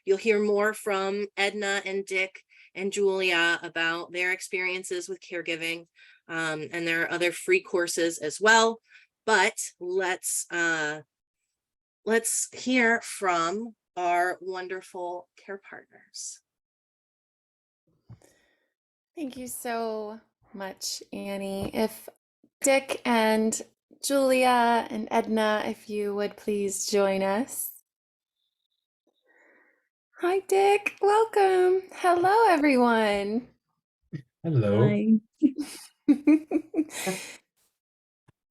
You'll hear more from Edna and Dick and Julia about their experiences with caregiving. And there are other free courses as well. But let's hear from our wonderful care partners. Thank you so much, Annie. If Dick and Julia and Edna, if you would please join us. Hi, Dick. Welcome. Hello, everyone. Hello. Hi.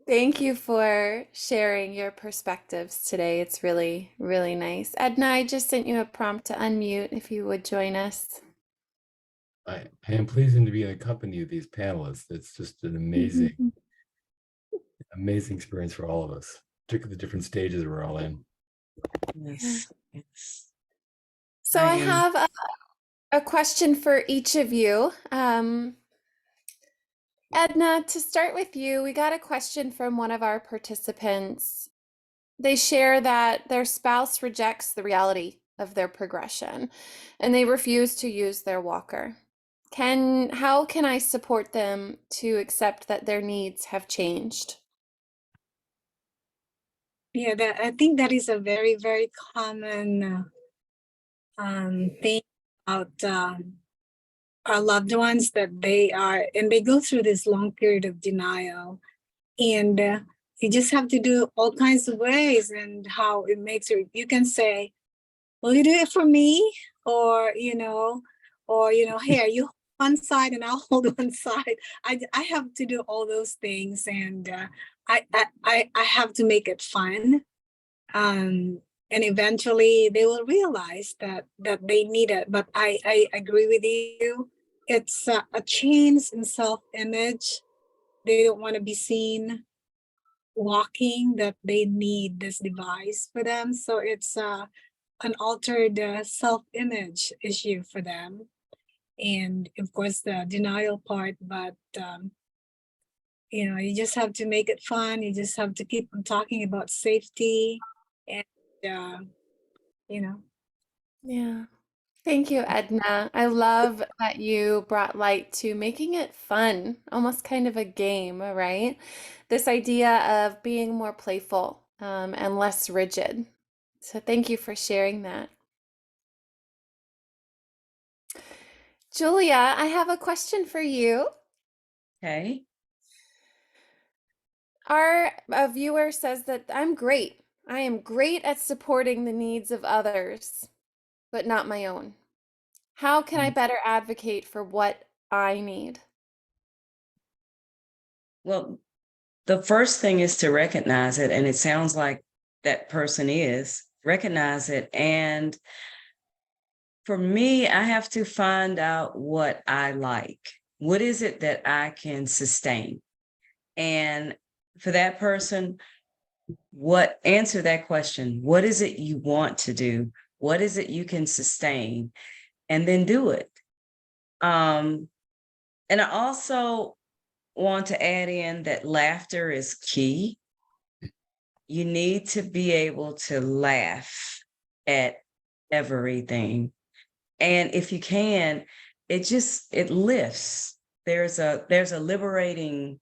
Thank you for sharing your perspectives today. It's really, really nice. Edna, I just sent you a prompt to unmute if you would join us. I am pleased to be in the company of these panelists. It's just an amazing experience for all of us, particularly the different stages we're all in. Yes. So I have a question for each of you. Edna, to start with you, we got a question from one of our participants. They share that their spouse rejects the reality of their progression and they refuse to use their walker. How can I support them to accept that their needs have changed? Yeah, I think that is a very, very common thing about our loved ones that they are, and they go through this long period of denial. And you just have to do all kinds of ways, and how it makes you can say, will you do it for me? Or, here, you hold one side and I'll hold one side. I have to do all those things, and I have to make it fun. And eventually they will realize that they need it. But I agree with you. It's a change in self-image. They don't want to be seen walking, that they need this device for them. So it's an altered self-image issue for them. And of course the denial part, but you just have to make it fun. You just have to keep on talking about safety, and you know Yeah. Thank you, Edna. I love that you brought light to making it fun, almost kind of a game, right? This idea of being more playful and less rigid. So thank you for sharing that. Julia, I have a question for you. Okay. Our viewer says that I'm great. I am great at supporting the needs of others, but not my own. How can I better advocate for what I need? Well, the first thing is to recognize it. And it sounds like that person is. Recognize it. And for me, I have to find out what I like. What is it that I can sustain? And for that person, answer that question. What is it you want to do? What is it you can sustain? And then do it. And I also want to add in that laughter is key. You need to be able to laugh at everything. And if you can, it lifts. There's a liberating,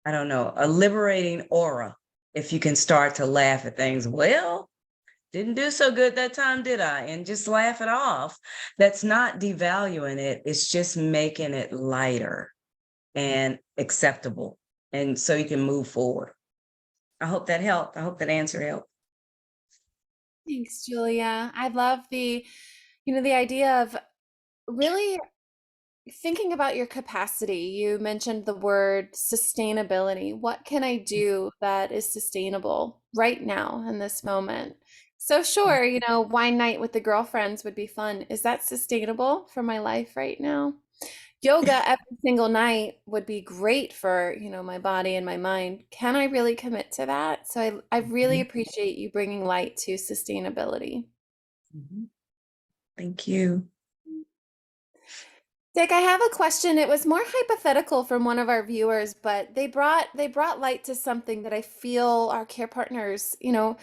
I don't know, a liberating aura if you can start to laugh at things. Well, didn't do so good that time, did I? And just laugh it off. That's not devaluing it. It's just making it lighter and acceptable. And so you can move forward. I hope that helped. I hope that answer helped. Thanks, Julia. I love the idea of really thinking about your capacity. You mentioned the word sustainability. What can I do that is sustainable right now in this moment? So sure, wine night with the girlfriends would be fun. Is that sustainable for my life right now? Yoga every single night would be great for, my body and my mind. Can I really commit to that? So I really appreciate you bringing light to sustainability. Thank you. Dick, I have a question. It was more hypothetical from one of our viewers, but they brought light to something that I feel our care partners, even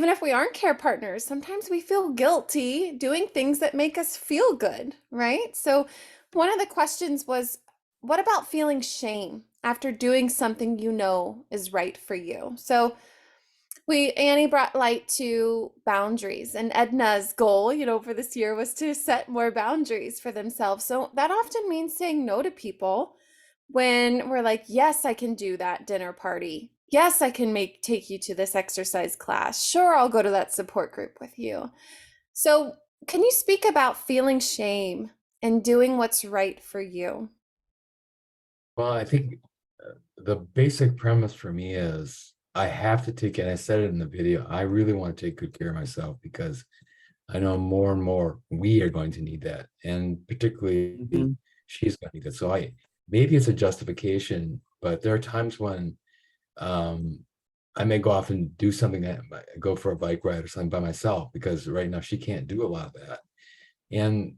if we aren't care partners, sometimes we feel guilty doing things that make us feel good, right? So one of the questions was, what about feeling shame after doing something is right for you? So Annie brought light to boundaries, and Edna's goal, for this year was to set more boundaries for themselves. So that often means saying no to people when we're like, yes, I can do that dinner party. Yes, I can take you to this exercise class. Sure, I'll go to that support group with you. So can you speak about feeling shame and doing what's right for you? Well, I think the basic premise for me is I have to take, and I said it in the video, I really want to take good care of myself because I know more and more we are going to need that. And particularly she's going to need that. So maybe it's a justification, but there are times when I may go off and do something, go for a bike ride or something by myself, because right now she can't do a lot of that. And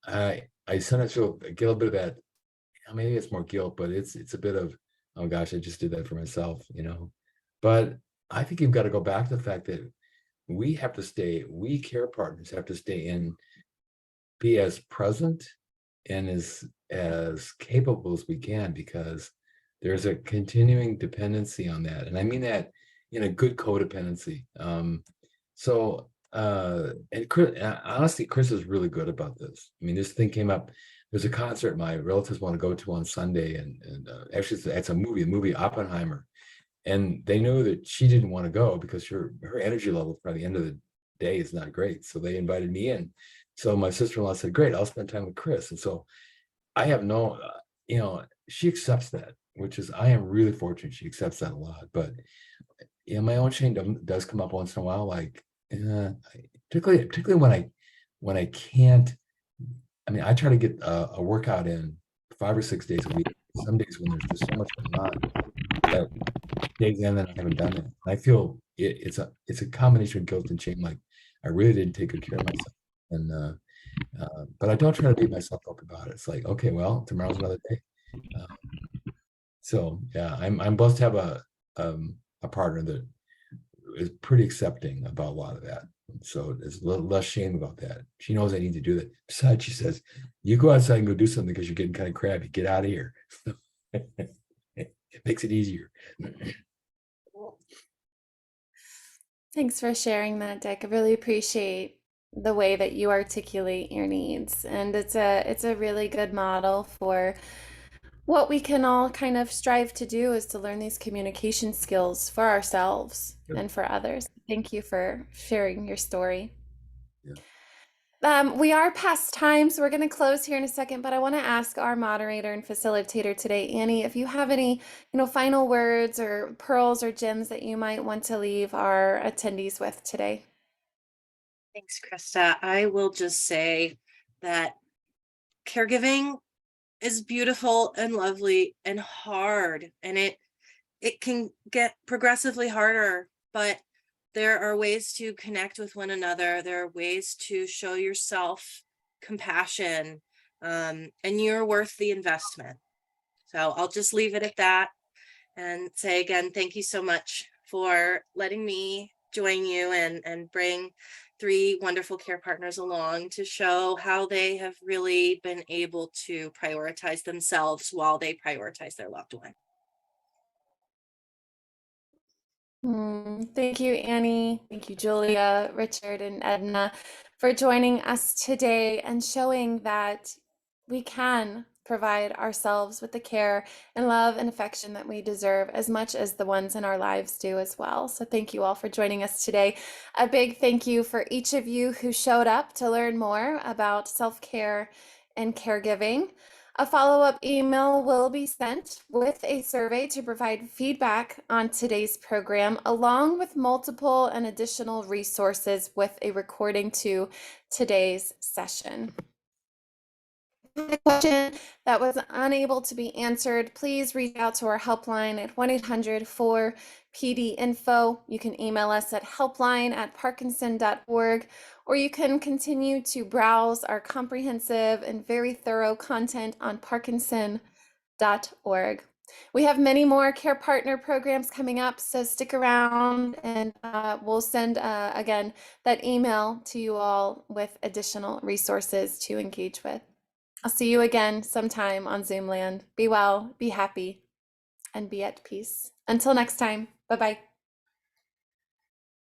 I sometimes get a little bit of that, maybe it's more guilt, but it's a bit of, oh gosh, I just did that for myself, But I think you've got to go back to the fact that we care partners have to stay in, be as present and as capable as we can, because there's a continuing dependency on that. And I mean that in a good codependency. And Chris, honestly, Chris is really good about this. I mean, this thing came up, there's a concert my relatives want to go to on Sunday, and actually it's a movie Oppenheimer, and they know that she didn't want to go because her energy level by the end of the day is not great. So they invited me in. So my sister-in-law said, "Great, I'll spend time with Chris." And so I have no, she accepts that, which is, I am really fortunate. She accepts that a lot. But my own shame does come up once in a while, like particularly when I can't. I mean, I try to get a workout in 5 or 6 days a week. Some days when there's just so much going on, that days in that I haven't done it. I feel it's a combination of guilt and shame. Like I really didn't take good care of myself, and but I don't try to beat myself up about it. It's like, okay, well, tomorrow's another day. So yeah, I'm blessed to have a partner that is pretty accepting about a lot of that. So there's a little less shame about that. She knows I need to do that. Besides, she says, "You go outside and go do something because you're getting kind of crabby. Get out of here." It makes it easier. Thanks for sharing that, Dick. I really appreciate the way that you articulate your needs. And it's a really good model for what we can all kind of strive to do, is to learn these communication skills for ourselves and for others. Thank you for sharing your story. We are past time, so we're going to close here in a second, but I want to ask our moderator and facilitator today, Annie, if you have any, final words or pearls or gems that you might want to leave our attendees with today. Thanks, Krista. I will just say that caregiving is beautiful and lovely and hard, and it can get progressively harder, but there are ways to connect with one another. There are ways to show yourself compassion, and you're worth the investment. So I'll just leave it at that and say again, thank you so much for letting me join you and bring 3 wonderful care partners along to show how they have really been able to prioritize themselves while they prioritize their loved one. Thank you, Annie. Thank you, Julia, Richard, and Edna, for joining us today and showing that we can provide ourselves with the care and love and affection that we deserve as much as the ones in our lives do as well. So thank you all for joining us today. A big thank you for each of you who showed up to learn more about self-care and caregiving. A follow-up email will be sent with a survey to provide feedback on today's program, along with multiple and additional resources with a recording to today's session. A question that was unable to be answered, please reach out to our helpline at 1-800-4PD-INFO. You can email us at helpline@parkinson.org, or you can continue to browse our comprehensive and very thorough content on parkinson.org. We have many more care partner programs coming up, so stick around, and we'll send, again, that email to you all with additional resources to engage with. I'll see you again sometime on Zoomland. Be well, be happy, and be at peace. Until next time, bye-bye.